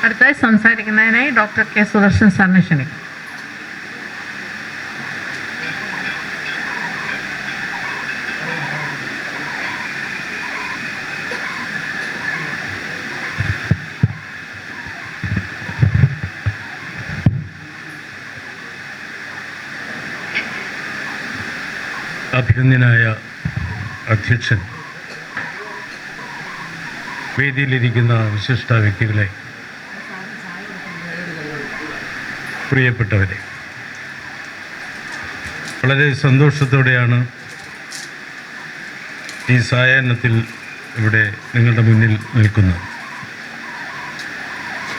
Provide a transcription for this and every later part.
അടുത്തായി സംസാരിക്കുന്നതിനായി doctor K Sudarshan സാറിനെ ക്ഷണിക്കും. അഭിനന്ദനായ അധ്യക്ഷൻ, വേദിയിലിരിക്കുന്ന വിശിഷ്ട വ്യക്തികളെ, പ്രിയപ്പെട്ടവരെ, വളരെ സന്തോഷത്തോടെയാണ് ഈ സായാഹ്നത്തിൽ ഇവിടെ നിങ്ങളുടെ മുന്നിൽ നിൽക്കുന്നത്.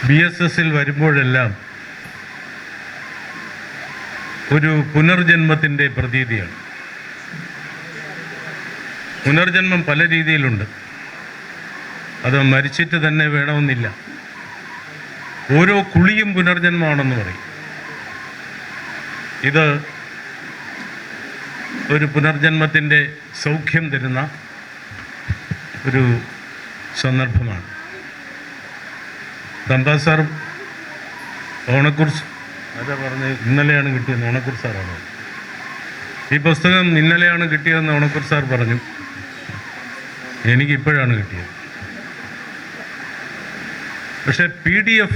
BSSൽ വരുമ്പോഴെല്ലാം ഒരു പുനർജന്മത്തിൻ്റെ പ്രതീതിയാണ്. പുനർജന്മം പല രീതിയിലുണ്ട്. അത് മരിച്ചിട്ട് തന്നെ വേണമെന്നില്ല. ഓരോ കുളിയും പുനർജന്മമാണെന്ന് പറയും. ഇത് ഒരു പുനർജന്മത്തിൻ്റെ സൗഖ്യം തരുന്ന ഒരു സന്ദർഭമാണ്. തമ്പാ സാർ ഓണക്കുറിച്ച് അതാ പറഞ്ഞ് ഇന്നലെയാണ് കിട്ടിയെന്ന് ഓണക്കുറിച്ച് സാറാണ്. ഈ പുസ്തകം ഇന്നലെയാണ് കിട്ടിയതെന്ന് ഓണക്കുറിച്ച് സാർ പറഞ്ഞു. എനിക്കിപ്പോഴാണ് കിട്ടിയത്. പക്ഷേ PDF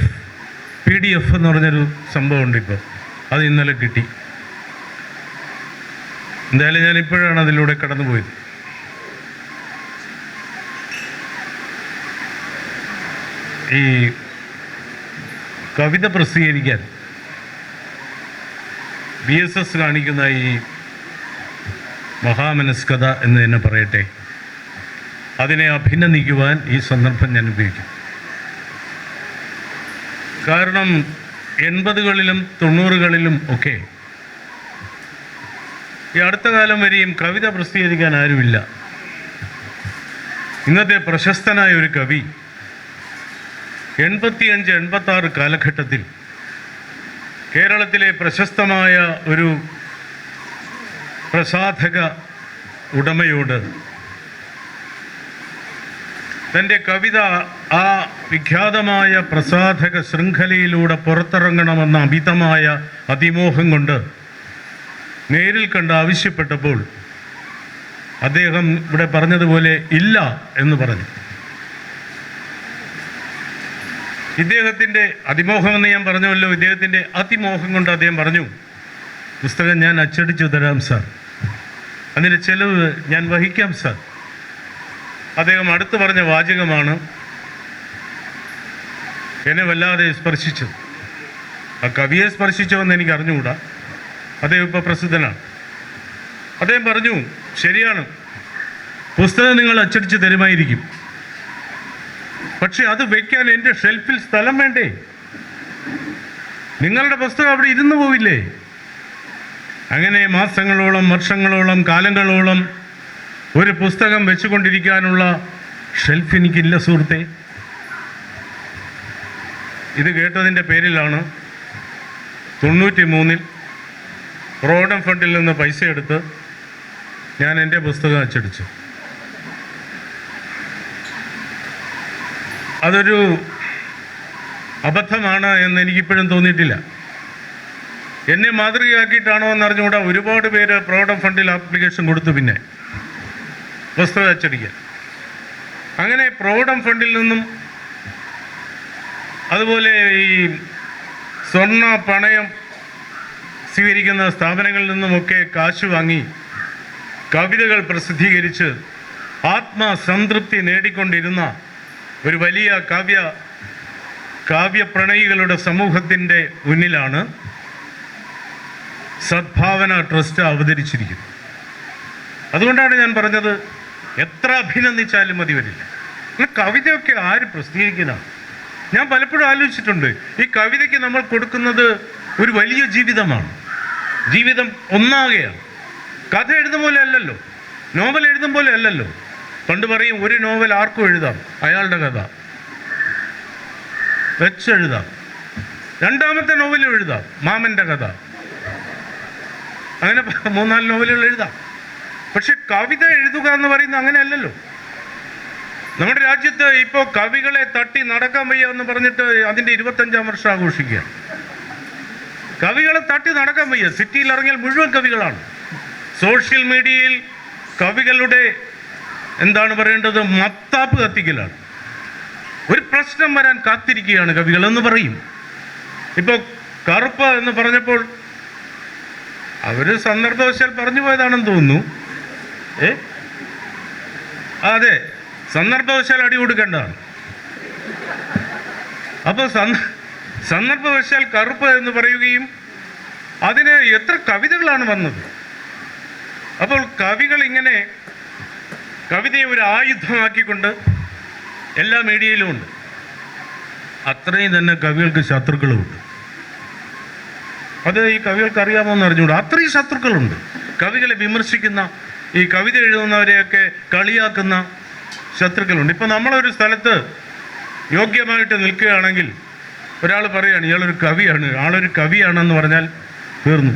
എന്ന് പറഞ്ഞൊരു സംഭവമുണ്ട് ഇപ്പോൾ. അത് ഇന്നലെ കിട്ടി. എന്തായാലും ഞാൻ ഇപ്പോഴാണ് അതിലൂടെ കടന്നുപോയത്. ഈ കവിത പ്രസിദ്ധീകരിക്കാൻ BSS കാണിക്കുന്ന ഈ മഹാമനസ്കത എന്ന് തന്നെ പറയട്ടെ, അതിനെ അഭിനന്ദിക്കുവാൻ ഈ സന്ദർഭം ഞാൻ ഉപയോഗിക്കും. കാരണം 80കളിലും 90കളിലും ഒക്കെ ഈ അടുത്ത കാലം വരെയും കവിത പ്രസിദ്ധീകരിക്കാൻ ആരുമില്ല. ഇന്നത്തെ പ്രശസ്തനായ ഒരു കവി 85-86 കാലഘട്ടത്തിൽ കേരളത്തിലെ പ്രശസ്തമായ ഒരു പ്രസാധക ഉടമയോട് തൻ്റെ കവിത ആ വിഖ്യാതമായ പ്രസാധക ശൃംഖലയിലൂടെ പുറത്തിറങ്ങണമെന്ന അമിതമായ അതിമോഹം കൊണ്ട് നേരിൽ കണ്ട് ആവശ്യപ്പെട്ടപ്പോൾ അദ്ദേഹം ഇവിടെ പറഞ്ഞതുപോലെ ഇല്ല എന്ന് പറഞ്ഞു. ഇദ്ദേഹത്തിൻ്റെ അതിമോഹമെന്ന് ഞാൻ പറഞ്ഞുവല്ലോ. ഇദ്ദേഹത്തിൻ്റെ അതിമോഹം കൊണ്ട് അദ്ദേഹം പറഞ്ഞു, പുസ്തകം ഞാൻ അച്ചടിച്ചു തരാം സാർ, അതിൻ്റെ ചെലവ് ഞാൻ വഹിക്കാം സാർ. അദ്ദേഹം അടുത്ത് പറഞ്ഞ വാചകമാണ് എന്നെ വല്ലാതെ സ്പർശിച്ചത്. ആ കവിയെ സ്പർശിച്ചോ എന്ന് എനിക്ക് അറിഞ്ഞുകൂടാ. അദ്ദേഹം ഇപ്പോൾ പ്രസിദ്ധനാണ്. അദ്ദേഹം പറഞ്ഞു, ശരിയാണ്, പുസ്തകം നിങ്ങൾ അച്ചടിച്ച് തരുമായിരിക്കും, പക്ഷെ അത് വയ്ക്കാൻ എൻ്റെ ഷെൽഫിൽ സ്ഥലം വേണ്ടേ? നിങ്ങളുടെ പുസ്തകം അവിടെ ഇരുന്നു പോവില്ലേ? അങ്ങനെ മാസങ്ങളോളം, വർഷങ്ങളോളം, കാലങ്ങളോളം ഒരു പുസ്തകം വെച്ചുകൊണ്ടിരിക്കാനുള്ള ഷെൽഫ് എനിക്കില്ല സുഹൃത്തെ. ഇത് കേട്ടതിൻ്റെ പേരിലാണ് 93-ൽ പ്രോവിഡന്റ് ഫണ്ടിൽ നിന്ന് പൈസ എടുത്ത് ഞാൻ എൻ്റെ പുസ്തകം അച്ചടിച്ചു. അതൊരു അബദ്ധമാണ് എന്ന് എനിക്കിപ്പോഴും തോന്നിയിട്ടില്ല. എന്നെ മാതൃകയാക്കിയിട്ടാണോ എന്നറിഞ്ഞുകൂടാ, ഒരുപാട് പേര് പ്രോവിഡന്റ് ഫണ്ടിൽ ആപ്ലിക്കേഷൻ കൊടുത്തു പിന്നെ പുസ്തകം അച്ചടിക്കാൻ. അങ്ങനെ പ്രോവിഡന്റ് ഫണ്ടിൽ നിന്നും അതുപോലെ ഈ സ്വർണ്ണ പണയം സ്വീകരിക്കുന്ന സ്ഥാപനങ്ങളിൽ നിന്നുമൊക്കെ കാശ് വാങ്ങി കവിതകൾ പ്രസിദ്ധീകരിച്ച് ആത്മസംതൃപ്തി നേടിക്കൊണ്ടിരുന്ന ഒരു വലിയ കാവ്യപ്രണയികളുടെ സമൂഹത്തിൻ്റെ മുന്നിലാണ് സദ്ഭാവന ട്രസ്റ്റ് അവതരിച്ചിരിക്കുന്നത്. അതുകൊണ്ടാണ് ഞാൻ പറഞ്ഞത്, എത്ര അഭിനന്ദിച്ചാലും മതി വരില്ല. കവിതയൊക്കെ ആര് പ്രസിദ്ധീകരിക്കുന്നതാണ്? ഞാൻ പലപ്പോഴും ആലോചിച്ചിട്ടുണ്ട്, ഈ കവിതയ്ക്ക് നമ്മൾ കൊടുക്കുന്നത് ഒരു വലിയ ജീവിതമാണ്. ജീവിതം ഒന്നാകെയാണ്. കഥ എഴുതും പോലെ അല്ലല്ലോ, നോവൽ എഴുതും പോലെ അല്ലല്ലോ. പണ്ട് പറയും, ഒരു നോവൽ ആർക്കും എഴുതാം, അയാളുടെ കഥ വെച്ചെഴുതാം. രണ്ടാമത്തെ നോവലും എഴുതാം, മാമൻ്റെ കഥ. അങ്ങനെ 3-4 നോവലുകൾ എഴുതാം. പക്ഷെ കവിത എഴുതുക എന്ന് പറയുന്നത് അങ്ങനെയല്ലല്ലോ. നമ്മുടെ രാജ്യത്ത് ഇപ്പോൾ കവികളെ തട്ടി നടക്കാൻ വയ്യ എന്ന് പറഞ്ഞിട്ട് അതിൻ്റെ 25ാം വർഷം ആഘോഷിക്കുക. കവികളെ തട്ടി നടക്കാൻ വയ്യ. സിറ്റിയിൽ ഇറങ്ങിയാൽ മുഴുവൻ കവികളാണ്. സോഷ്യൽ മീഡിയയിൽ കവികളുടെ എന്താണ് പറയേണ്ടത്, മത്താപ്പ് കത്തിക്കലാണ്. ഒരു പ്രശ്നം വരാൻ കാത്തിരിക്കുകയാണ് കവികൾ എന്ന് പറയും. ഇപ്പോൾ കറുപ്പ് എന്ന് പറഞ്ഞപ്പോൾ അവർ സന്ദർഭവശാൽ പറഞ്ഞു പോയതാണെന്ന് തോന്നുന്നു. അതെ, സന്ദർഭവശാൽ അടി കൊടുക്കേണ്ടതാണ്. അപ്പോൾ സന്ദർഭവശാൽ കറുപ്പ് എന്ന് പറയുകയും അതിന് എത്ര കവിതകളാണ് വന്നത്. അപ്പോൾ കവികൾ ഇങ്ങനെ കവിതയെ ഒരു ആയുധമാക്കിക്കൊണ്ട് എല്ലാ മീഡിയയിലും ഉണ്ട്. അത്രയും തന്നെ കവികൾക്ക് ശത്രുക്കളുമുണ്ട്. അത് ഈ കവികൾക്ക് അറിയാമോ എന്ന് അറിഞ്ഞുകൂടാ. അത്രയും ശത്രുക്കളുണ്ട്. കവികളെ വിമർശിക്കുന്ന, ഈ കവിത എഴുതുന്നവരെയൊക്കെ കളിയാക്കുന്ന ശത്രുക്കളുണ്ട്. ഇപ്പം നമ്മളൊരു സ്ഥലത്ത് യോഗ്യമായിട്ട് നിൽക്കുകയാണെങ്കിൽ ഒരാൾ പറയുകയാണ് ഇയാളൊരു കവിയാണ്, ആളൊരു കവിയാണെന്ന് പറഞ്ഞാൽ തീർന്നു,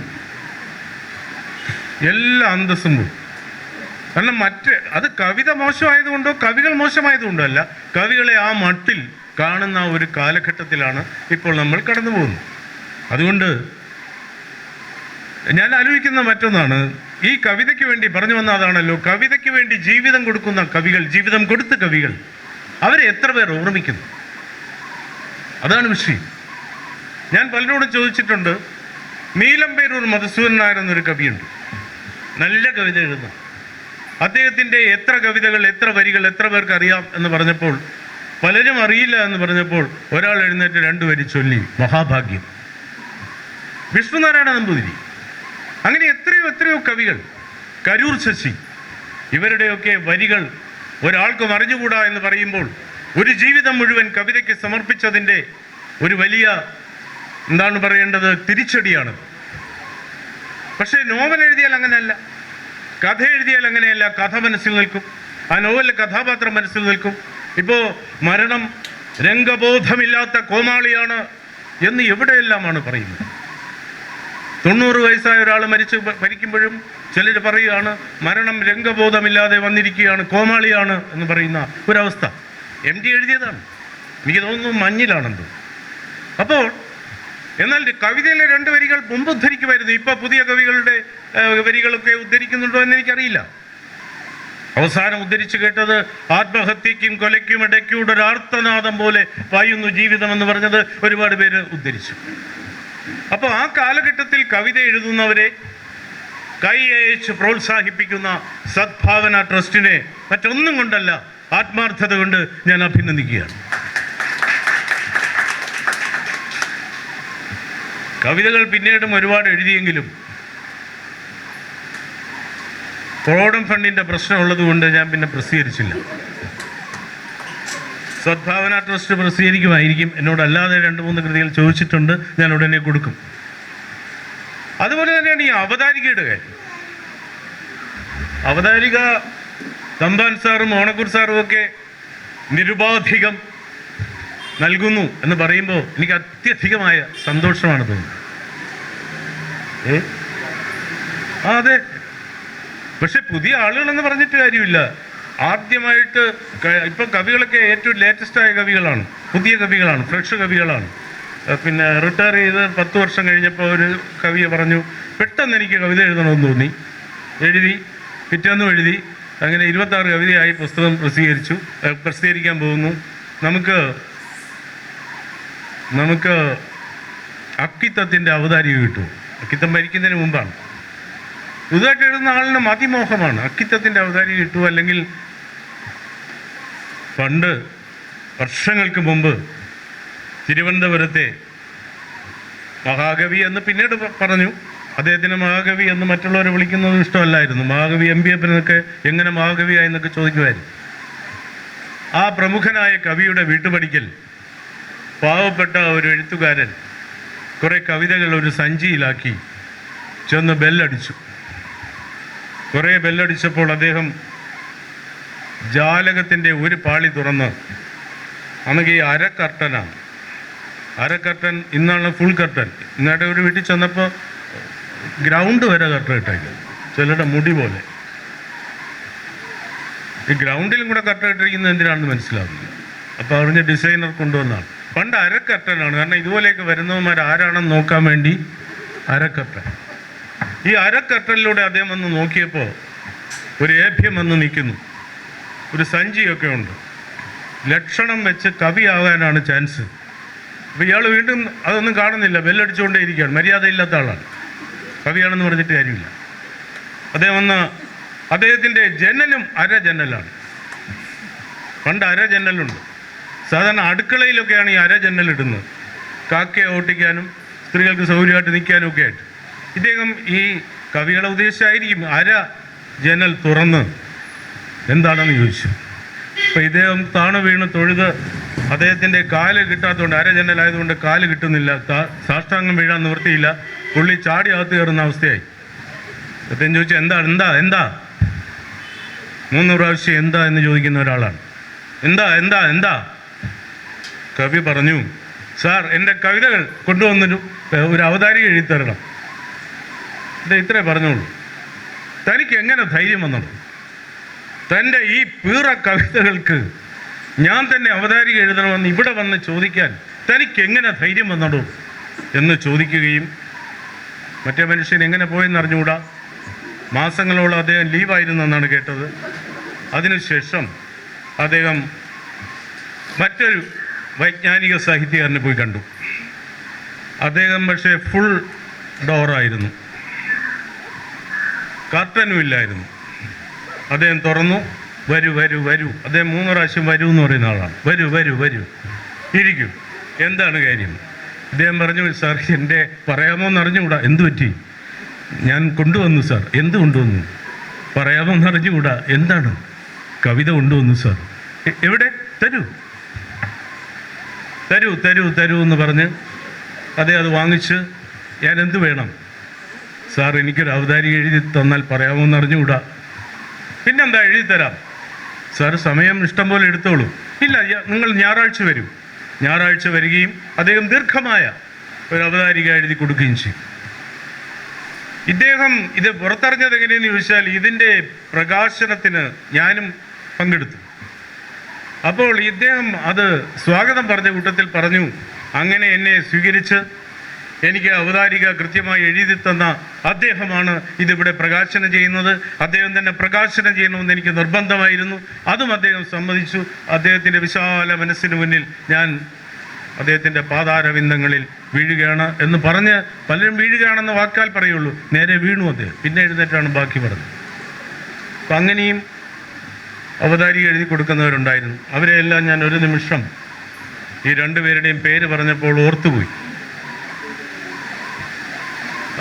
എല്ലാ അന്തസ്സും പോയി. കാരണം അത് കവിത മോശമായതുകൊണ്ടോ കവികൾ മോശമായതുകൊണ്ടോ അല്ല, കവികളെ ആ മട്ടിൽ കാണുന്ന ഒരു കാലഘട്ടത്തിലാണ് ഇപ്പോൾ നമ്മൾ കടന്നു പോകുന്നത്. അതുകൊണ്ട് ഞാൻ ആലോചിക്കുന്ന മറ്റൊന്നാണ്, ഈ കവിതയ്ക്ക് വേണ്ടി പറഞ്ഞു വന്ന അതാണല്ലോ, കവിതയ്ക്ക് വേണ്ടി ജീവിതം കൊടുക്കുന്ന കവികൾ, ജീവിതം കൊടുത്ത കവികൾ, അവരെ എത്ര പേർ ഓർമ്മിക്കുന്നു? അതാണ് വിഷയം. ഞാൻ പലരോടും ചോദിച്ചിട്ടുണ്ട്. നീലംപേരൂർ മധുസൂദൻ നായർ എന്നൊരു കവിയുണ്ട്, നല്ല കവിത എഴുതുന്ന. അദ്ദേഹത്തിൻ്റെ എത്ര കവിതകൾ, എത്ര വരികൾ എത്ര പേർക്ക് അറിയാം എന്ന് പറഞ്ഞപ്പോൾ, പലരും അറിയില്ല എന്ന് പറഞ്ഞപ്പോൾ ഒരാൾ എഴുന്നേറ്റ് 2 വരി ചൊല്ലി, മഹാഭാഗ്യം. വിഷ്ണുനാരായണ നമ്പൂതിരി, അങ്ങനെ എത്രയോ കവികൾ, കരൂർ ശശി, ഇവരുടെയൊക്കെ വരികൾ ഒരാൾക്കും അറിഞ്ഞുകൂടാ എന്ന് പറയുമ്പോൾ ഒരു ജീവിതം മുഴുവൻ കവിതയ്ക്ക് സമർപ്പിച്ചതിൻ്റെ ഒരു വലിയ എന്താണ് പറയേണ്ടത്, തിരിച്ചടിയാണ്. പക്ഷേ നോവൽ എഴുതിയാൽ അങ്ങനെയല്ല, കഥ എഴുതിയാൽ അങ്ങനെയല്ല. കഥ മനസ്സിൽ നിൽക്കും, ആ നോവലിലെ കഥാപാത്രം മനസ്സിൽ നിൽക്കും. ഇപ്പോൾ മരണം രംഗബോധമില്ലാത്ത കോമാളിയാണ് എന്ന് എവിടെയെല്ലാമാണ് പറയുന്നത്. 90 വയസ്സായ ഒരാൾ മരിക്കുമ്പോഴും ചിലർ പറയുകയാണ് മരണം രംഗബോധമില്ലാതെ വന്നിരിക്കുകയാണ്, കോമാളിയാണ് എന്ന് പറയുന്ന ഒരവസ്ഥ. MT എഴുതിയതാണ്, എനിക്ക് തോന്നുന്നു മഞ്ഞിലാണെന്ന്. അപ്പോൾ എന്നാൽ കവിതയിലെ 2 വരികൾ മുമ്പ് ഉദ്ധരിക്കുമായിരുന്നു. ഇപ്പോൾ പുതിയ കവികളുടെ വരികളൊക്കെ ഉദ്ധരിക്കുന്നുണ്ടോ എന്ന് എനിക്കറിയില്ല. അവസാനം ഉദ്ധരിച്ചു കേട്ടത് ആത്മഹത്യയ്ക്കും കൊലയ്ക്കും ഇടയ്ക്കൂടെ ഒരു ആർത്തനാദം പോലെ പായുന്നു ജീവിതം എന്ന് പറഞ്ഞത് ഒരുപാട് പേര് ഉദ്ധരിച്ചു. അപ്പോൾ ആ കാലഘട്ടത്തിൽ കവിത എഴുതുന്നവരെ കൈ അയച്ച് പ്രോത്സാഹിപ്പിക്കുന്ന സദ്ഭാവന ട്രസ്റ്റിനെ മറ്റൊന്നും കൊണ്ടല്ല, ആത്മാർത്ഥത കൊണ്ട് ഞാൻ അഭിനന്ദിക്കുകയാണ്. കവിതകൾ പിന്നീടും ഒരുപാട് എഴുതിയെങ്കിലും പ്രോഡം ഫണ്ടിൻ്റെ പ്രശ്നമുള്ളത് കൊണ്ട് ഞാൻ പിന്നെ പ്രസിദ്ധീകരിച്ചില്ല. സദ്ഭാവന ട്രസ്റ്റ് പ്രസിദ്ധീകരിക്കുമായിരിക്കും. എന്നോടല്ലാതെ 2-3 കൃതികൾ ചോദിച്ചിട്ടുണ്ട്, ഞാൻ ഉടനെ കൊടുക്കും. അതുപോലെ തന്നെയാണ് ഈ അവതാരികയുടെ കാര്യം. അവതാരിക തമ്പാൻ സാറും ഓണക്കൂർ സാറും ഒക്കെ നിരുപാധികം നൽകുന്നു എന്ന് പറയുമ്പോൾ എനിക്ക് അത്യധികമായ സന്തോഷമാണ് തോന്നുന്നത്. അതെ, പക്ഷെ പുതിയ ആളുകളെന്ന് പറഞ്ഞിട്ട് കാര്യമില്ല. ആദ്യമായിട്ട് ഇപ്പം കവികളൊക്കെ ഏറ്റവും ലേറ്റസ്റ്റായ കവികളാണ്, പുതിയ കവികളാണ്, ഫ്രഷ് കവികളാണ്. പിന്നെ റിട്ടയർ ചെയ്ത് 10 വർഷം കഴിഞ്ഞപ്പോൾ ഒരു കവിയെ പറഞ്ഞു, പെട്ടെന്ന് എനിക്ക് കവിത എഴുതണമെന്ന് തോന്നി, എഴുതി, പിറ്റേന്നും എഴുതി, അങ്ങനെ 26 കവിതയായി. പുസ്തകം പ്രസിദ്ധീകരിക്കാൻ പോകുന്നു. നമുക്ക് അക്കിത്തത്തിൻ്റെ അവതാരിക കിട്ടും. അക്കിത്തം മരിക്കുന്നതിന് മുമ്പാണ്. പുതുതായിട്ട് എഴുതുന്ന ആളിന് അതിമോഹമാണ് അക്കിത്തത്തിൻ്റെ അവതാരിക കിട്ടുക. അല്ലെങ്കിൽ പണ്ട് വർഷങ്ങൾക്ക് മുമ്പ് തിരുവനന്തപുരത്തെ മഹാകവി എന്ന് പിന്നീട് പറഞ്ഞു, അദ്ദേഹത്തിന് മഹാകവി എന്ന് മറ്റുള്ളവരെ വിളിക്കുന്നത് ഇഷ്ടമല്ലായിരുന്നു. മഹാകവി MB അപ്പനൊക്കെ എങ്ങനെ മഹാകവിയായി എന്നൊക്കെ ചോദിക്കുമായിരുന്നു. ആ പ്രമുഖനായ കവിയുടെ വീട്ടുപടിക്കൽ പാവപ്പെട്ട ഒരു എഴുത്തുകാരൻ കുറേ കവിതകൾ ഒരു സഞ്ചിയിലാക്കി ചെന്ന് ബെല്ലടിച്ചു. കുറേ ബെല്ലടിച്ചപ്പോൾ അദ്ദേഹം ജാലകത്തിൻ്റെ ഒരു പാളി തുറന്ന്, അന്നൊക്കെ ഈ അരക്കർട്ടനാണ്, അരക്കർട്ടൻ, ഇന്നാണ് ഫുൾ കർട്ടൻ. ഇന്നത്തെ ഒരു വീട്ടിൽ ചെന്നപ്പോൾ ഗ്രൗണ്ട് വരെ കർട്ടൻ ഇട്ടേക്കും, ചിലരുടെ മുടി പോലെ. ഈ ഗ്രൗണ്ടിലും കൂടെ കർട്ടൻ ഇട്ടിരിക്കുന്നത് എന്തിനാണെന്ന് മനസ്സിലാവുന്നില്ല. അപ്പോൾ അറിഞ്ഞ ഡിസൈനർ കൊണ്ടുവന്നാണ്. പണ്ട് അരക്കർട്ടനാണ്, കാരണം ഇതുപോലെയൊക്കെ വരുന്നവന്മാർ ആരാണെന്ന് നോക്കാൻ വേണ്ടി അരക്കർട്ടൻ. ഈ അരക്കർട്ടനിലൂടെ അദ്ദേഹം വന്ന് നോക്കിയപ്പോൾ ഒരു ഏഭ്യം വന്ന് നിൽക്കുന്നു, ഒരു സഞ്ചിയൊക്കെ ഉണ്ട്, ലക്ഷണം വെച്ച് കവിയാകാനാണ് ചാൻസ്. അപ്പോൾ ഇയാൾ വീണ്ടും അതൊന്നും കാണുന്നില്ല, ബെല്ലടിച്ചുകൊണ്ടേ ഇരിക്കുകയാണ്. മര്യാദയില്ലാത്ത ആളാണ്, കവിയാണെന്ന് പറഞ്ഞിട്ട് കാര്യമില്ല. അദ്ദേഹം വന്ന് അദ്ദേഹത്തിൻ്റെ ജനലും അര ജനലാണ്. പണ്ട് അര ജനലുണ്ട്. സാധാരണ അടുക്കളയിലൊക്കെയാണ് ഈ അര ജനൽ ഇടുന്നത്, കാക്കയെ ഓട്ടിക്കാനും സ്ത്രീകൾക്ക് സൗകര്യമായിട്ട് നിൽക്കാനും ഒക്കെ ആയിട്ട്. ഇദ്ദേഹം ഈ കവികളെ ഉദ്ദേശിച്ചായിരിക്കും അര ജനൽ തുറന്ന് എന്താണെന്ന് ചോദിച്ചു. അപ്പോൾ ഇദ്ദേഹം താണു വീണ് തൊഴുത് അദ്ദേഹത്തിൻ്റെ കാല് കിട്ടാത്തതുകൊണ്ട്, അര ജനലായതുകൊണ്ട് കാല് കിട്ടുന്നില്ല, സാഷ്ടാംഗം വീഴാൻ നിവൃത്തിയില്ല. പുള്ളി ചാടി അകത്ത് കയറുന്ന അവസ്ഥയായി. അദ്ദേഹം ചോദിച്ചു, എന്താ എന്താ എന്താ 3 പ്രാവശ്യം എന്താ എന്ന് ചോദിക്കുന്ന ഒരാളാണ്. എന്താ എന്താ എന്താ കവി പറഞ്ഞു, സാർ എൻ്റെ കവിതകൾ കൊണ്ടുവന്നൊരു അവതാരിക എഴുതി തരണം. ഇത്രേ പറഞ്ഞോളൂ. തനിക്ക് എങ്ങനെ ധൈര്യം വന്നത്? തൻ്റെ ഈ പീറ കവിതകൾക്ക് ഞാൻ തന്നെ അവതാരിക എഴുതണമെന്ന് ഇവിടെ വന്ന് ചോദിക്കാൻ തനിക്ക് എങ്ങനെ ധൈര്യം വന്നടോ എന്ന് ചോദിക്കുകയും, മറ്റേ മനുഷ്യൻ എങ്ങനെ പോയെന്ന് അറിഞ്ഞുകൂടാ. മാസങ്ങളോളം അദ്ദേഹം ലീവായിരുന്നു എന്നാണ് കേട്ടത്. അതിനുശേഷം അദ്ദേഹം മറ്റൊരു വൈജ്ഞാനിക സാഹിത്യകാരനെ പോയി കണ്ടു. അദ്ദേഹം പക്ഷേ ഫുൾ ഡോറായിരുന്നു, കർട്ടനും ഇല്ലായിരുന്നു. അദ്ദേഹം തുറന്നു, വരൂ വരൂ വരൂ. അദ്ദേഹം 3 പ്രാവശ്യം വരൂ എന്ന് പറയുന്ന ആളാണ്. വരൂ വരൂ വരൂ, ഇരിക്കൂ, എന്താണ് കാര്യം? അദ്ദേഹം പറഞ്ഞു, സാർ എൻ്റെ പറയാമോ എന്ന് അറിഞ്ഞുകൂടാ. എന്തു പറ്റി? ഞാൻ കൊണ്ടുവന്നു സാർ. എന്ത് കൊണ്ടുവന്നു? പറയാമോ എന്ന് അറിഞ്ഞുകൂടാ. എന്താണ്? കവിത കൊണ്ടുവന്നു സാർ. എവിടെ? തരൂ തരൂ തരൂ തരൂ എന്ന് പറഞ്ഞ് അദ്ദേഹം അത് വാങ്ങിച്ച്, ഞാൻ എന്ത് വേണം? സാർ എനിക്കൊരു അവതാരിക എഴുതി തന്നാൽ പറയാമോ എന്ന് അറിഞ്ഞുകൂടാ. പിന്നെന്താ, എഴുതി തരാം സാർ, സമയം ഇഷ്ടം പോലെ എടുത്തോളൂ. ഇല്ല, നിങ്ങൾ ഞായറാഴ്ച വരൂ. ഞായറാഴ്ച വരികയും അദ്ദേഹം ദീർഘമായ ഒരു അവതാരിക എഴുതി കൊടുക്കുകയും ചെയ്യും. ഇദ്ദേഹം ഇത് പുറത്തറിഞ്ഞത് എങ്ങനെയെന്ന് ചോദിച്ചാൽ, ഇതിൻ്റെ പ്രകാശനത്തിന് ഞാനും പങ്കെടുത്തു. അപ്പോൾ ഇദ്ദേഹം അത് സ്വാഗതം പറഞ്ഞ കൂട്ടത്തിൽ പറഞ്ഞു, അങ്ങനെ എന്നെ സ്വീകരിച്ച് എനിക്ക് അവതാരിക കൃത്യമായി എഴുതി തന്ന അദ്ദേഹമാണ് ഇതിവിടെ പ്രകാശനം ചെയ്യുന്നത്. അദ്ദേഹം തന്നെ പ്രകാശനം ചെയ്യണമെന്ന് എനിക്ക് നിർബന്ധമായിരുന്നു. അതും അദ്ദേഹം സമ്മതിച്ചു. അദ്ദേഹത്തിൻ്റെ വിശാല മനസ്സിന് മുന്നിൽ ഞാൻ അദ്ദേഹത്തിൻ്റെ പാതാരവിന്ദങ്ങളിൽ വീഴുകയാണ് എന്ന് പറഞ്ഞ്, പലരും വീഴുകയാണെന്ന് വാക്കാൽ പറയുള്ളൂ, നേരെ വീണു അദ്ദേഹം. പിന്നെ എഴുന്നേറ്റാണ് ബാക്കി പറഞ്ഞത്. അപ്പം അങ്ങനെയും അവതാരിക എഴുതി കൊടുക്കുന്നവരുണ്ടായിരുന്നു. അവരെയെല്ലാം ഞാൻ ഒരു നിമിഷം ഈ 2 പേരുടെയും പേര് പറഞ്ഞപ്പോൾ ഓർത്തുപോയി.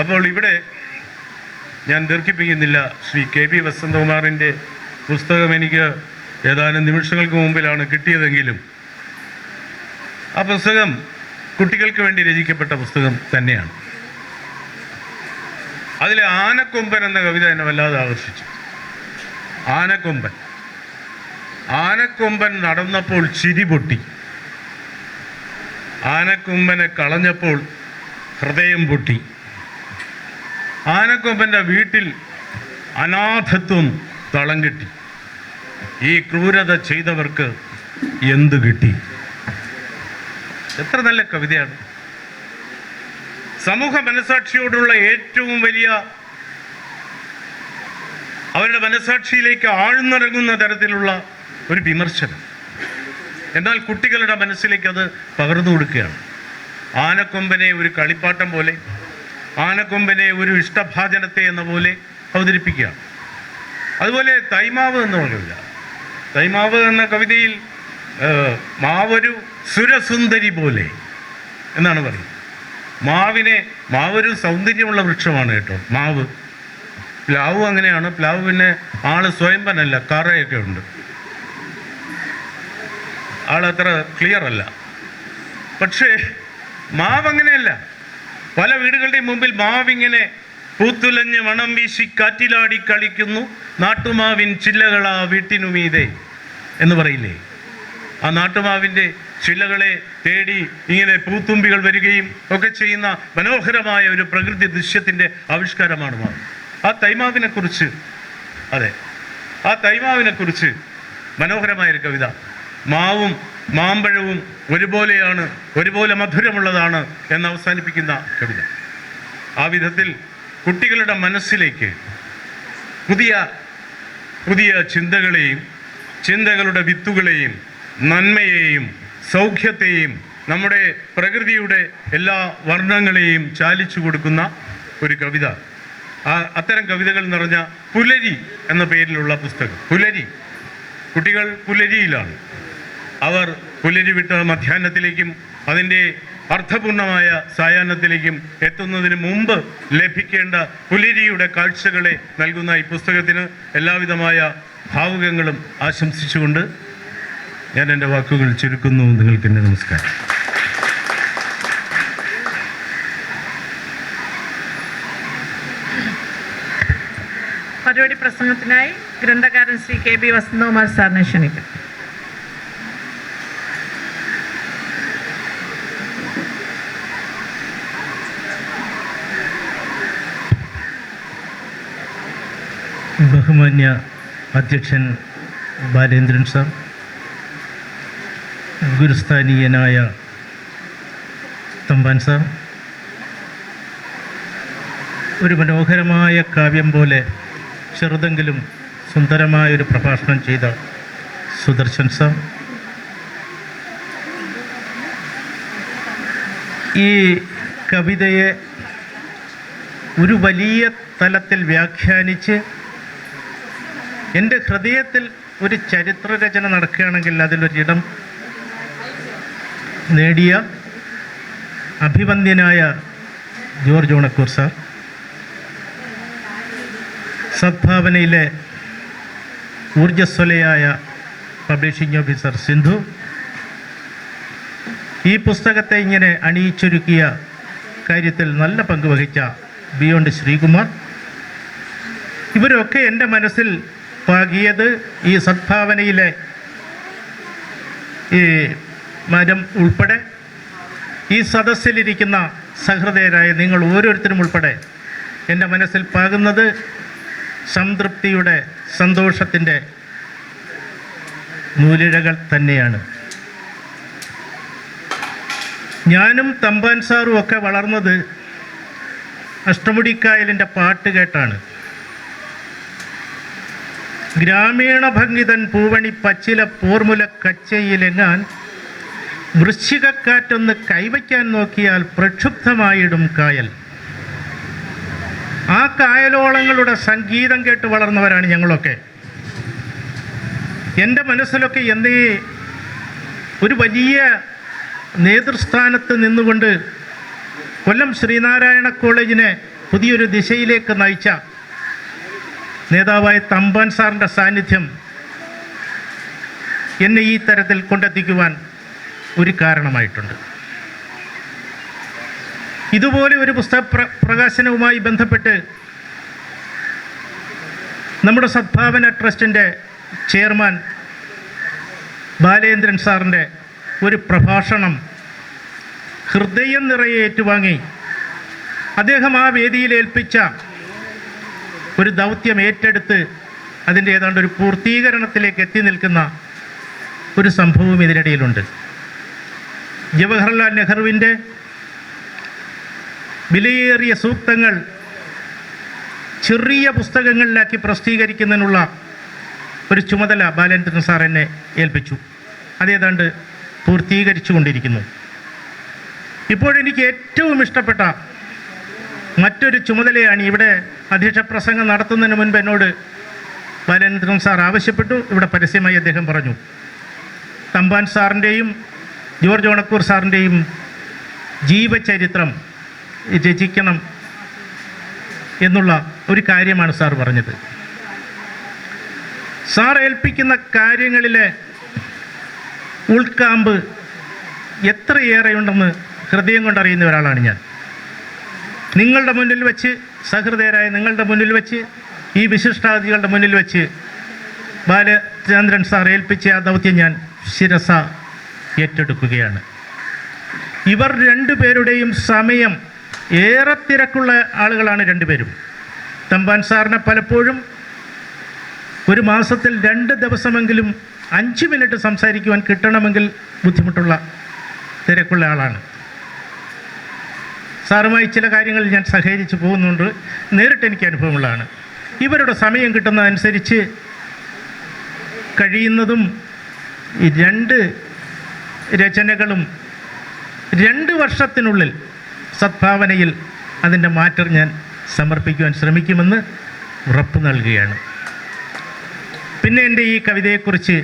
അപ്പോൾ ഇവിടെ ഞാൻ ദീർഘിപ്പിക്കുന്നില്ല. ശ്രീ KB വസന്തകുമാറിൻ്റെ പുസ്തകം എനിക്ക് ഏതാനും നിമിഷങ്ങൾക്ക് മുമ്പിലാണ് കിട്ടിയതെങ്കിലും ആ പുസ്തകം കുട്ടികൾക്ക് വേണ്ടി രചിക്കപ്പെട്ട പുസ്തകം തന്നെയാണ്. അതിലെ ആനക്കൊമ്പൻ എന്ന കവിത എന്നെ വല്ലാതെ ആകർഷിച്ചു. ആനക്കൊമ്പൻ ആനക്കൊമ്പൻ നടന്നപ്പോൾ ചിരി പൊട്ടി, ആനക്കൊമ്പനെ കളഞ്ഞപ്പോൾ ഹൃദയം പൊട്ടി. ആനക്കൊമ്പൻ്റെ വീട്ടിൽ അനാഥത്വം തളം കിട്ടി. ഈ ക്രൂരത ചെയ്തവർക്ക് എന്ത് കിട്ടി? എത്ര നല്ല കവിതയാണ്! സമൂഹ മനസാക്ഷിയോടുള്ള ഏറ്റവും വലിയ, അവരുടെ മനസാക്ഷിയിലേക്ക് ആഴ്ന്നിറങ്ങുന്ന തരത്തിലുള്ള ഒരു വിമർശനം. എന്നാൽ കുട്ടികളുടെ മനസ്സിലേക്ക് അത് പകർന്നു കൊടുക്കുകയാണ്. ആനക്കൊമ്പനെ ഒരു കളിപ്പാട്ടം പോലെ, ആനക്കൊമ്പനെ ഒരു ഇഷ്ടഭാജനത്തെ എന്ന പോലെ അവതരിപ്പിക്കുകയാണ്. അതുപോലെ തൈമാവ് എന്ന് പറയില്ല. തൈമാവ് എന്ന കവിതയിൽ മാവൊരു സുരസുന്ദരി പോലെ എന്നാണ് പറയുന്നത്. മാവൊരു സൗന്ദര്യമുള്ള വൃക്ഷമാണ് കേട്ടോ, മാവ്. പ്ലാവ് അങ്ങനെയാണ്. പ്ലാവ് പിന്നെ ആള് സ്വയംഭനല്ല, കറയൊക്കെ ഉണ്ട്, ആളത്ര ക്ലിയർ അല്ല. പക്ഷേ മാവ് അങ്ങനെയല്ല. പല വീടുകളുടെയും മുമ്പിൽ മാവിങ്ങനെ പൂത്തുലഞ്ഞ് മണം വീശി കാറ്റിലാടി കളിക്കുന്നു, നാട്ടുമാവിൻ ചില്ലകളാ വീട്ടിനുമീതെ എന്ന് പറയില്ലേ? ആ നാട്ടുമാവിൻ്റെ ചില്ലകളെ തേടി ഇങ്ങനെ പൂത്തുമ്പികൾ വരികയും ഒക്കെ ചെയ്യുന്ന മനോഹരമായ ഒരു പ്രകൃതി ദൃശ്യത്തിൻ്റെ ആവിഷ്കാരമാണ് മാവ്. ആ തൈമാവിനെക്കുറിച്ച്, അതെ, ആ തൈമാവിനെക്കുറിച്ച് മനോഹരമായൊരു കവിത. മാവും മാമ്പഴവും ഒരുപോലെയാണ്, ഒരുപോലെ മധുരമുള്ളതാണ് എന്ന് അവസാനിപ്പിക്കുന്ന കവിത. ആ വിധത്തിൽ കുട്ടികളുടെ മനസ്സിലേക്ക് പുതിയ പുതിയ ചിന്തകളെയും ചിന്തകളുടെ വിത്തുകളെയും നന്മയെയും സൗഖ്യത്തെയും നമ്മുടെ പ്രകൃതിയുടെ എല്ലാ വർണ്ണങ്ങളെയും ചാലിച്ചു കൊടുക്കുന്ന ഒരു കവിത. അത്തരം കവിതകൾ നിറഞ്ഞ പുലരി എന്ന പേരിലുള്ള പുസ്തകം. പുലരി, കുട്ടികൾ പുലരിയിലാണ്. അവർ പുലരി വിട്ട മധ്യാഹ്നത്തിലേക്കും അതിൻ്റെ അർത്ഥപൂർണമായ സായാഹ്നത്തിലേക്കും എത്തുന്നതിന് മുമ്പ് ലഭിക്കേണ്ട പുലരിയുടെ കാഴ്ചകളെ നൽകുന്ന ഈ പുസ്തകത്തിന് എല്ലാവിധമായ ഭാവുകങ്ങളും ആശംസിച്ചുകൊണ്ട് ഞാൻ എൻ്റെ വാക്കുകൾ ചുരുക്കുന്നു. നിങ്ങൾക്ക് എൻ്റെ നമസ്കാരം. പരിപാടി പ്രസംഗത്തിനായി ഗ്രന്ഥകാരൻ ശ്രീ KB വസന്തകുമാർ സാറിനെ ക്ഷണിക്കും. ബഹുമാന്യ അധ്യക്ഷൻ ബാലേന്ദ്രൻ സാർ, ഗുരുസ്ഥാനീയനായ തമ്പാൻ സാർ, ഒരു മനോഹരമായ കാവ്യം പോലെ ചെറുതെങ്കിലും സുന്ദരമായൊരു പ്രഭാഷണം ചെയ്ത സുദർശൻ സാർ, ഈ കവിതയെ ഒരു വലിയ തലത്തിൽ വ്യാഖ്യാനിച്ച് എൻ്റെ ഹൃദയത്തിൽ ഒരു ചരിത്രരചന നടക്കുകയാണെങ്കിൽ അതിലൊരിടം നേടിയ അഭിവന്ദ്യനായ ജോർജ് ഓണക്കൂർ സാർ, സദ്ഭാവനയിലെ ഊർജ്ജസ്വലയായ പബ്ലിഷിംഗ് ഓഫീസർ സിന്ധു, ഈ പുസ്തകത്തെ ഇങ്ങനെ അണിയിച്ചൊരുക്കിയ കാര്യത്തിൽ നല്ല പങ്കുവഹിച്ച ബിയോണ്ട് ശ്രീകുമാർ, ഇവരൊക്കെ എൻ്റെ മനസ്സിൽ പാകിയത് ഈ സദ്ഭാവനയിലെ ഈ മരം ഉൾപ്പെടെ ഈ സദസ്സിലിരിക്കുന്ന സഹൃദയരായ നിങ്ങൾ ഓരോരുത്തരും ഉൾപ്പെടെ എൻ്റെ മനസ്സിൽ പാകുന്നത് സംതൃപ്തിയുടെ, സന്തോഷത്തിൻ്റെ നൂലിഴകൾ തന്നെയാണ്. ഞാനും തമ്പാൻ സാറും ഒക്കെ വളർന്നത് അഷ്ടമുടിക്കായലിൻ്റെ പാട്ട് കേട്ടാണ്. ഗ്രാമീണ ഭംഗിതൻ പൂവണി പച്ചില പോർമുല കച്ചയിലെങ്ങാൻ വൃശ്ചികക്കാറ്റൊന്ന് കൈവയ്ക്കാൻ നോക്കിയാൽ പ്രക്ഷുബ്ധമായിടും കായൽ. ആ കായലോളങ്ങളുടെ സംഗീതം കേട്ട് വളർന്നവരാണ് ഞങ്ങളൊക്കെ. എൻ്റെ മനസ്സിലൊക്കെ എന്നീ ഒരു വലിയ നേതൃസ്ഥാനത്ത് നിന്നുകൊണ്ട് കൊല്ലം ശ്രീനാരായണ കോളേജിനെ പുതിയൊരു ദിശയിലേക്ക് നയിച്ച നേതാവായ തമ്പാൻ സാറിൻ്റെ സാന്നിധ്യം എന്നെ ഈ തരത്തിൽ കൊണ്ടെത്തിക്കുവാൻ ഒരു കാരണമായിട്ടുണ്ട്. ഇതുപോലെ ഒരു പുസ്തക പ്രകാശനവുമായി ബന്ധപ്പെട്ട് നമ്മുടെ സദ്ഭാവന ട്രസ്റ്റിൻ്റെ ചെയർമാൻ ബാലേന്ദ്രൻ സാറിൻ്റെ ഒരു പ്രഭാഷണം ഹൃദയം നിറയെ ഏറ്റുവാങ്ങി അദ്ദേഹം ആ വേദിയിൽ ഏൽപ്പിച്ച ഒരു ദൗത്യം ഏറ്റെടുത്ത് അതിൻ്റെ ഏതാണ്ട് ഒരു പൂർത്തീകരണത്തിലേക്ക് എത്തി നിൽക്കുന്ന ഒരു സംഭവം ഇതിനിടയിലുണ്ട്. ജവഹർലാൽ നെഹ്റുവിൻ്റെ വിലയേറിയ സൂക്തങ്ങൾ ചെറിയ പുസ്തകങ്ങളിലാക്കി പ്രസിദ്ധീകരിക്കുന്നതിനുള്ള ഒരു ചുമതല ബാലേന്ദ്രൻ സാർ എന്നെ ഏൽപ്പിച്ചു. അതേതാണ്ട് പൂർത്തീകരിച്ചു കൊണ്ടിരിക്കുന്നു. ഇപ്പോഴെനിക്ക് ഏറ്റവും ഇഷ്ടപ്പെട്ട മറ്റൊരു ചുമതലയാണ് ഇവിടെ അധ്യക്ഷ പ്രസംഗം നടത്തുന്നതിന് മുൻപ് എന്നോട് ബാലേന്ദ്രൻ സാർ ആവശ്യപ്പെട്ടു. ഇവിടെ പരസ്യമായി അദ്ദേഹം പറഞ്ഞു, തമ്പാൻ സാറിൻ്റെയും ജോർജ് ഓണക്കൂർ സാറിൻ്റെയും ജീവചരിത്രം രചിക്കണം എന്നുള്ള ഒരു കാര്യമാണ് സാർ പറഞ്ഞത്. സാർ ഏൽപ്പിക്കുന്ന കാര്യങ്ങളിലെ ഉൾക്കാമ്പ് എത്രയേറെയുണ്ടെന്ന് ഹൃദയം കൊണ്ടറിയുന്ന ഒരാളാണ് ഞാൻ. നിങ്ങളുടെ മുന്നിൽ വെച്ച്, സഹൃദയരായ നിങ്ങളുടെ മുന്നിൽ വെച്ച്, ഈ വിശിഷ്ടാതിഥികളുടെ മുന്നിൽ വെച്ച് ബാലചന്ദ്രൻ സാർ ഏൽപ്പിച്ച ആ ദൗത്യം ഞാൻ ശിരസ ഏറ്റെടുക്കുകയാണ്. ഇവർ രണ്ടുപേരുടെയും സമയം ഏറെ തിരക്കുള്ള ആളുകളാണ് രണ്ടുപേരും. തമ്പാൻ സാറിനെ പലപ്പോഴും ഒരു മാസത്തിൽ 2 ദിവസമെങ്കിലും 5 മിനിറ്റ് സംസാരിക്കുവാൻ കിട്ടണമെങ്കിൽ ബുദ്ധിമുട്ടുള്ള തിരക്കുള്ള ആളാണ്. സാറുമായി ചില കാര്യങ്ങളിൽ ഞാൻ സഹകരിച്ച് പോകുന്നുണ്ട്. നേരിട്ട് എനിക്ക് അനുഭവമുള്ളതാണ്. ഇവരുടെ സമയം കിട്ടുന്നതനുസരിച്ച് കഴിയുന്നതും ഈ 2 രചനകളും 2 വർഷത്തിനുള്ളിൽ സദ്ഭാവനയിൽ അതിൻ്റെ മാറ്റർ ഞാൻ സമർപ്പിക്കുവാൻ ശ്രമിക്കുമെന്ന് ഉറപ്പ് നൽകുകയാണ്. പിന്നെ എൻ്റെ ഈ കവിതയെക്കുറിച്ച്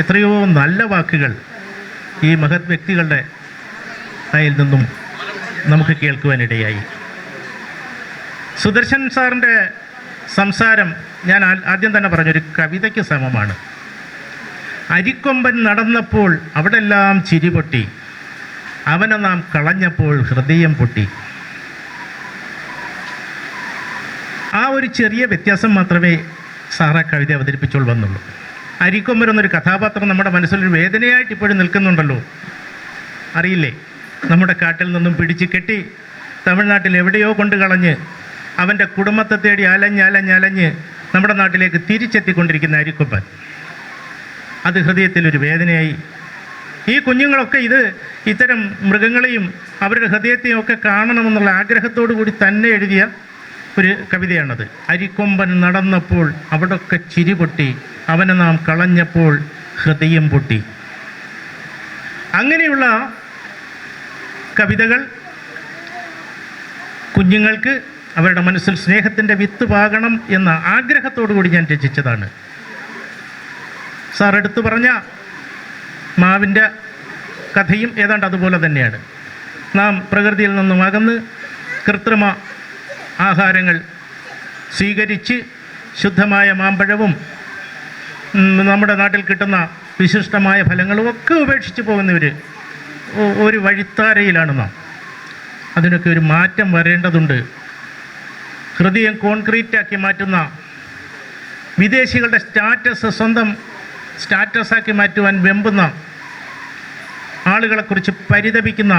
എത്രയോ നല്ല വാക്കുകൾ ഈ മഹത് വ്യക്തികളുടെ കയ്യിൽ നിന്നും നമുക്ക് കേൾക്കുവാനിടയായി. സുദർശൻ സാറിൻ്റെ സംസാരം ഞാൻ ആദ്യം തന്നെ പറഞ്ഞൊരു കവിതയ്ക്ക് സമമാണ്. അരിക്കൊമ്പൻ നടന്നപ്പോൾ അവിടെല്ലാം ചിരി പൊട്ടി, അവനെ നാം കളഞ്ഞപ്പോൾ ഹൃദയം പൊട്ടി. ആ ഒരു ചെറിയ വ്യത്യാസം മാത്രമേ സാറാ കവിത അവതരിപ്പിച്ചോൾ വന്നുള്ളൂ. അരിക്കൊമ്പൻ എന്നൊരു കഥാപാത്രം നമ്മുടെ മനസ്സിലൊരു വേദനയായിട്ട് ഇപ്പോഴും നിൽക്കുന്നുണ്ടല്ലോ. അറിയില്ലേ, നമ്മുടെ കാട്ടിൽ നിന്നും പിടിച്ച് കെട്ടി തമിഴ്നാട്ടിൽ എവിടെയോ കൊണ്ട് കളഞ്ഞ് അവൻ്റെ കുടുംബത്തെ തേടി അലഞ്ഞ് നമ്മുടെ നാട്ടിലേക്ക് തിരിച്ചെത്തിക്കൊണ്ടിരിക്കുന്ന അരിക്കൊമ്പൻ. അത് ഹൃദയത്തിലൊരു വേദനയായി. ഈ കുഞ്ഞുങ്ങളൊക്കെ ഇത്തരം മൃഗങ്ങളെയും അവരുടെ ഹൃദയത്തെയും ഒക്കെ കാണണമെന്നുള്ള ആഗ്രഹത്തോടു കൂടി തന്നെ എഴുതിയ ഒരു കവിതയാണത്. അരിക്കൊമ്പൻ നടന്നപ്പോൾ അവിടൊക്കെ ചിരി പൊട്ടി, അവനെ നാം കളഞ്ഞപ്പോൾ ഹൃദയം പൊട്ടി. അങ്ങനെയുള്ള കവിതകൾ കുഞ്ഞുങ്ങൾക്ക് അവരുടെ മനസ്സിൽ സ്നേഹത്തിൻ്റെ വിത്ത് പാകണം എന്ന ആഗ്രഹത്തോടു കൂടി ഞാൻ രചിച്ചതാണ്. സാർ എടുത്തു പറഞ്ഞ മാവിൻ്റെ കഥയും ഏതാണ്ട് അതുപോലെ തന്നെയാണ്. നാം പ്രകൃതിയിൽ നിന്നും അകന്ന് കൃത്രിമ ആഹാരങ്ങൾ സ്വീകരിച്ച് ശുദ്ധമായ മാമ്പഴവും നമ്മുടെ നാട്ടിൽ കിട്ടുന്ന വിശിഷ്ടമായ ഫലങ്ങളും ഒക്കെ ഉപേക്ഷിച്ച് പോകുന്നവർ ഒരു വഴിത്താരയിലാണ് നാം. അതിനൊക്കെ ഒരു മാറ്റം വരേണ്ടതുണ്ട്. ഹൃദയം കോൺക്രീറ്റാക്കി മാറ്റുന്ന, വിദേശികളുടെ സ്വന്തം സ്റ്റാറ്റസാക്കി മാറ്റുവാൻ വെമ്പുന്ന, ആളുകളെക്കുറിച്ച് പരിതപിക്കുന്ന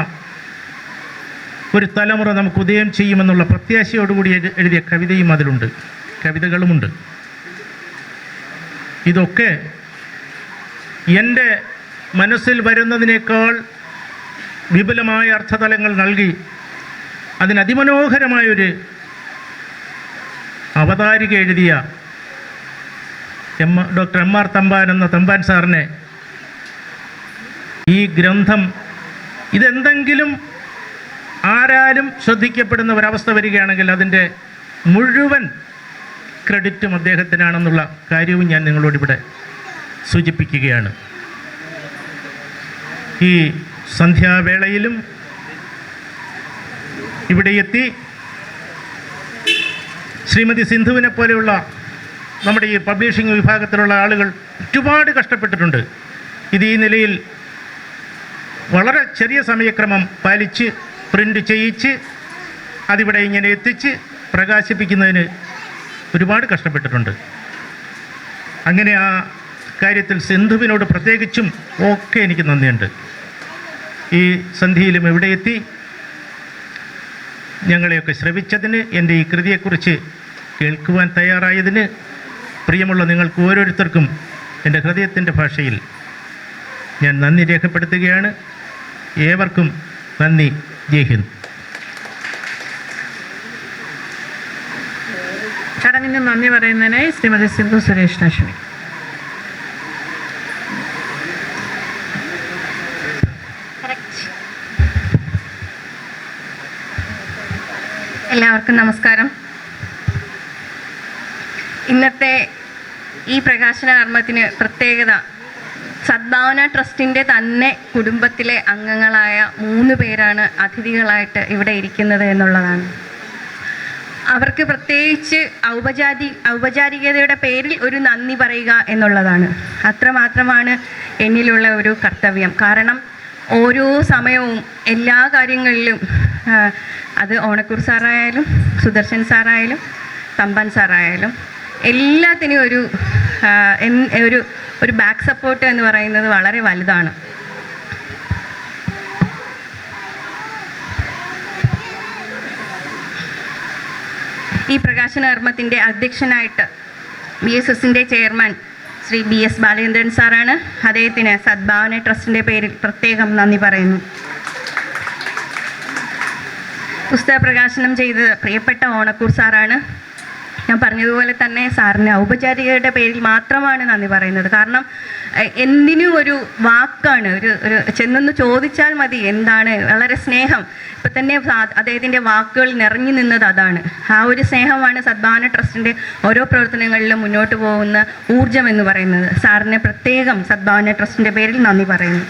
ഒരു തലമുറ നമുക്ക് ഉദയം ചെയ്യുമെന്നുള്ള പ്രത്യാശയോടുകൂടി എഴുതിയ കവിതയും അതിലുണ്ട്, കവിതകളുമുണ്ട്. ഇതൊക്കെ എൻ്റെ മനസ്സിൽ വരുന്നതിനേക്കാൾ വിപുലമായ അർത്ഥതലങ്ങൾ നൽകി അതിനതിമനോഹരമായൊരു അവതാരിക എഴുതിയ ഡോക്ടർ M.R. തമ്പാൻ എന്ന തമ്പാൻ സാറിനെ ഈ ഗ്രന്ഥം ഇതെന്തെങ്കിലും ആരാലും ശ്രദ്ധിക്കപ്പെടുന്ന ഒരവസ്ഥ വരികയാണെങ്കിൽ അതിൻ്റെ മുഴുവൻ ക്രെഡിറ്റും അദ്ദേഹത്തിനാണെന്നുള്ള കാര്യവും ഞാൻ നിങ്ങളോടിവിടെ സൂചിപ്പിക്കുകയാണ്. ഈ സന്ധ്യാവേളയിലും ഇവിടെ എത്തി ശ്രീമതി സിന്ധുവിനെ പോലെയുള്ള നമ്മുടെ ഈ പബ്ലിഷിംഗ് വിഭാഗത്തിലുള്ള ആളുകൾ ഒരുപാട് കഷ്ടപ്പെട്ടിട്ടുണ്ട്. ഇത് ഈ നിലയിൽ വളരെ ചെറിയ സമയക്രമം പാലിച്ച് പ്രിൻ്റ് ചെയ്യിച്ച് അതിവിടെ ഇങ്ങനെ എത്തിച്ച് പ്രകാശിപ്പിക്കുന്നതിന് ഒരുപാട് കഷ്ടപ്പെട്ടിട്ടുണ്ട്. അങ്ങനെ ആ കാര്യത്തിൽ സിന്ധുവിനോട് പ്രത്യേകിച്ചും ഒക്കെ എനിക്ക് നന്ദിയുണ്ട്. ഈ സന്ധിയിലും ഇവിടെ എത്തി ഞങ്ങളെയൊക്കെ ശ്രവിച്ചതിന്, എൻ്റെ ഈ കൃതിയെക്കുറിച്ച് കേൾക്കുവാൻ തയ്യാറായതിന് പ്രിയമുള്ള നിങ്ങൾക്ക് ഓരോരുത്തർക്കും എൻ്റെ ഹൃദയത്തിൻ്റെ ഭാഷയിൽ ഞാൻ നന്ദി രേഖപ്പെടുത്തുകയാണ്. ഏവർക്കും നന്ദി. ജയ് ഹിന്ദ്. ചടങ്ങിന് നന്ദി പറയുന്നതിനായി ശ്രീമതി സിന്ധു സുരേഷിനെ ക്ഷണിക്കും. എല്ലാവർക്കും നമസ്കാരം. ഇന്നത്തെ ഈ പ്രകാശന കർമ്മത്തിന് പ്രത്യേകത സദ്ഭാവന ട്രസ്റ്റിൻ്റെ തന്നെ കുടുംബത്തിലെ അംഗങ്ങളായ 3 പേരാണ് അതിഥികളായിട്ട് ഇവിടെ ഇരിക്കുന്നത് എന്നുള്ളതാണ്. അവർക്ക് പ്രത്യേകിച്ച് ഔപചാരികതയുടെ പേരിൽ ഒരു നന്ദി പറയുക എന്നുള്ളതാണ്. അത്രമാത്രമാണ് എന്നിലുള്ള ഒരു കർത്തവ്യം. കാരണം ഓരോ സമയവും എല്ലാ കാര്യങ്ങളിലും അത് ഓണക്കൂർ സാറായാലും സുദർശൻ സാറായാലും തമ്പാൻ സാറായാലും എല്ലാത്തിനും ഒരു ബാക്ക് സപ്പോർട്ട് എന്ന് പറയുന്നത് വളരെ വലുതാണ്. ഈ പ്രകാശന കർമ്മത്തിൻ്റെ അധ്യക്ഷനായിട്ട് BSSൻ്റെ ചെയർമാൻ ശ്രീ BS ബാലചന്ദ്രൻ സാറാണ്. അദ്ദേഹത്തിന് സദ്ഭാവന ട്രസ്റ്റിൻ്റെ പേരിൽ പ്രത്യേകം നന്ദി പറയുന്നു. പുസ്തക പ്രകാശനം ചെയ്തത് പ്രിയപ്പെട്ട ഓണക്കൂർ സാറാണ്. ഞാൻ പറഞ്ഞതുപോലെ തന്നെ സാറിന് ഔപചാരികയുടെ പേരിൽ മാത്രമാണ് നന്ദി പറയുന്നത്. കാരണം എന്തിനും ഒരു വാക്കാണ്, ഒരു ചെന്നൊന്ന് ചോദിച്ചാൽ മതി എന്താണ്, വളരെ സ്നേഹം. ഇപ്പം തന്നെ അദ്ദേഹത്തിൻ്റെ വാക്കുകൾ നിറഞ്ഞു നിന്നത് അതാണ്. ആ ഒരു സ്നേഹമാണ് സദ്ഭാവന ട്രസ്റ്റിൻ്റെ ഓരോ പ്രവർത്തനങ്ങളിലും മുന്നോട്ട് പോകുന്ന ഊർജം എന്ന് പറയുന്നത്. സാറിനെ പ്രത്യേകം സദ്ഭാവന ട്രസ്റ്റിൻ്റെ പേരിൽ നന്ദി പറയുന്നു.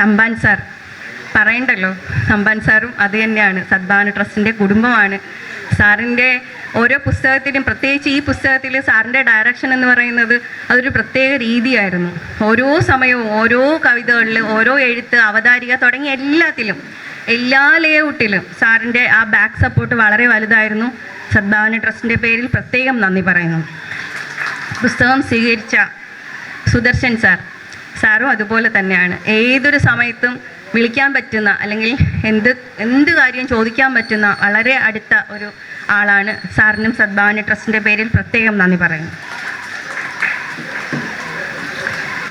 തമ്പാൻ സാർ പറയണ്ടല്ലോ, തമ്പാൻ സാറും അത് തന്നെയാണ്, സദ്ഭാവന ട്രസ്റ്റിൻ്റെ കുടുംബമാണ്. സാറിൻ്റെ ഓരോ പുസ്തകത്തിലും, പ്രത്യേകിച്ച് ഈ പുസ്തകത്തിൽ സാറിൻ്റെ ഡയറക്ഷൻ എന്ന് പറയുന്നത് അതൊരു പ്രത്യേക രീതിയായിരുന്നു. ഓരോ സമയവും ഓരോ കവിതകളിൽ, ഓരോ എഴുത്ത്, അവതാരിക തുടങ്ങിയ എല്ലാത്തിലും, എല്ലാ ലേഔട്ടിലും സാറിൻ്റെ ആ ബാക്ക് സപ്പോർട്ട് വളരെ വലുതായിരുന്നു. സദ്ഭാവന ട്രസ്റ്റിൻ്റെ പേരിൽ പ്രത്യേകം നന്ദി പറയുന്നു. പുസ്തകം സ്വീകരിച്ച സുദർശൻ സാറും അതുപോലെ തന്നെയാണ്. ഏതൊരു സമയത്തും വിളിക്കാൻ പറ്റുന്ന, അല്ലെങ്കിൽ എന്ത് കാര്യം ചോദിക്കാൻ പറ്റുന്ന വളരെ അടുത്ത ഒരു ആളാണ്. സാറിനും സദ്ഭാവന ട്രസ്റ്റിൻ്റെ പേരിൽ പ്രത്യേകം നന്ദി പറയുന്നു.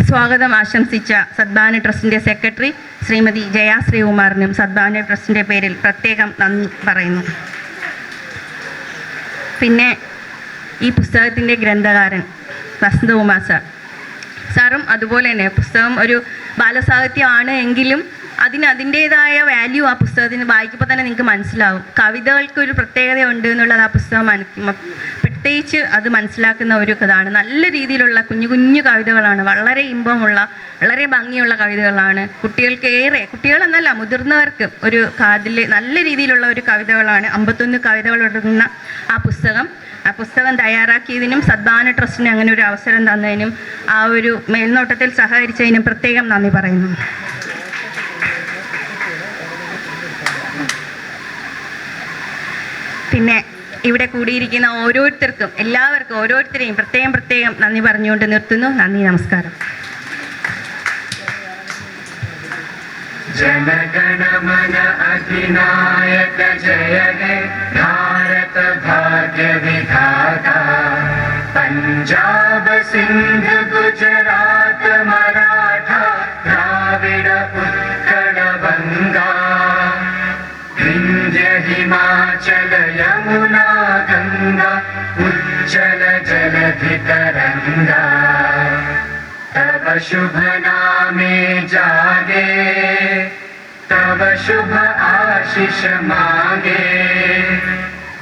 സ്വാഗതം ആശംസിച്ച സദ്ഭാവന ട്രസ്റ്റിൻ്റെ സെക്രട്ടറി ശ്രീമതി ജയ ശ്രീകുമാറിനും സദ്ഭാവന ട്രസ്റ്റിൻ്റെ പേരിൽ പ്രത്യേകം നന്ദി പറയുന്നു. പിന്നെ ഈ പുസ്തകത്തിൻ്റെ ഗ്രന്ഥകാരൻ വസന്തകുമാർ സാറും അതുപോലെ തന്നെ, പുസ്തകം ഒരു ബാലസാഹിത്യമാണ് എങ്കിലും അതിൻ്റേതായ വാല്യൂ ആ പുസ്തകത്തിന് വായിക്കുമ്പോൾ തന്നെ നിങ്ങൾക്ക് മനസ്സിലാവും. കവിതകൾക്ക് ഒരു പ്രത്യേകതയുണ്ട് എന്നുള്ളത് ആ പുസ്തകം പ്രത്യേകിച്ച് അത് മനസ്സിലാക്കുന്ന ഒരു ഇതാണ്. നല്ല രീതിയിലുള്ള കുഞ്ഞു കുഞ്ഞു കവിതകളാണ്, വളരെ ഇമ്പമുള്ള, വളരെ ഭംഗിയുള്ള കവിതകളാണ്. കുട്ടികളെന്നല്ല മുതിർന്നവർക്ക് ഒരു കാതിൽ നല്ല രീതിയിലുള്ള ഒരു കവിതകളാണ്. 51 കവിതകളടങ്ങുന്ന ആ പുസ്തകം തയ്യാറാക്കിയതിനും സദ്ഭാവന ട്രസ്റ്റിന് അങ്ങനെ ഒരു അവസരം തന്നതിനും ആ ഒരു മേൽനോട്ടത്തിൽ സഹകരിച്ചതിനും പ്രത്യേകം നന്ദി പറയുന്നു. പിന്നെ ഇവിടെ കൂടിയിരിക്കുന്ന ഓരോരുത്തരെയും പ്രത്യേകം നന്ദി പറഞ്ഞുകൊണ്ട് നിർത്തുന്നു. നന്ദി, നമസ്കാരം. जनगणमन अधिनायक जय हे भारत भाग्य विधाता पंजाब सिंध गुजरात मराठा द्राविड उत्कल बंगा विंध्य हिमाचल यमुना गंगा उज्जल जलधि तरंगा तब शुभ नामे जागे तब शुभ आशीष मांगे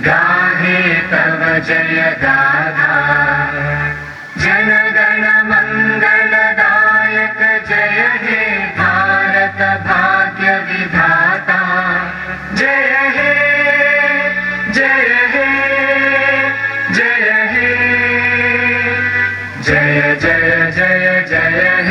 गाहे तब जय गाथा जनगण मंगलदायक जय हे भारत भाग्य विधाता जय हे जय हे जय हे जय जय जय जय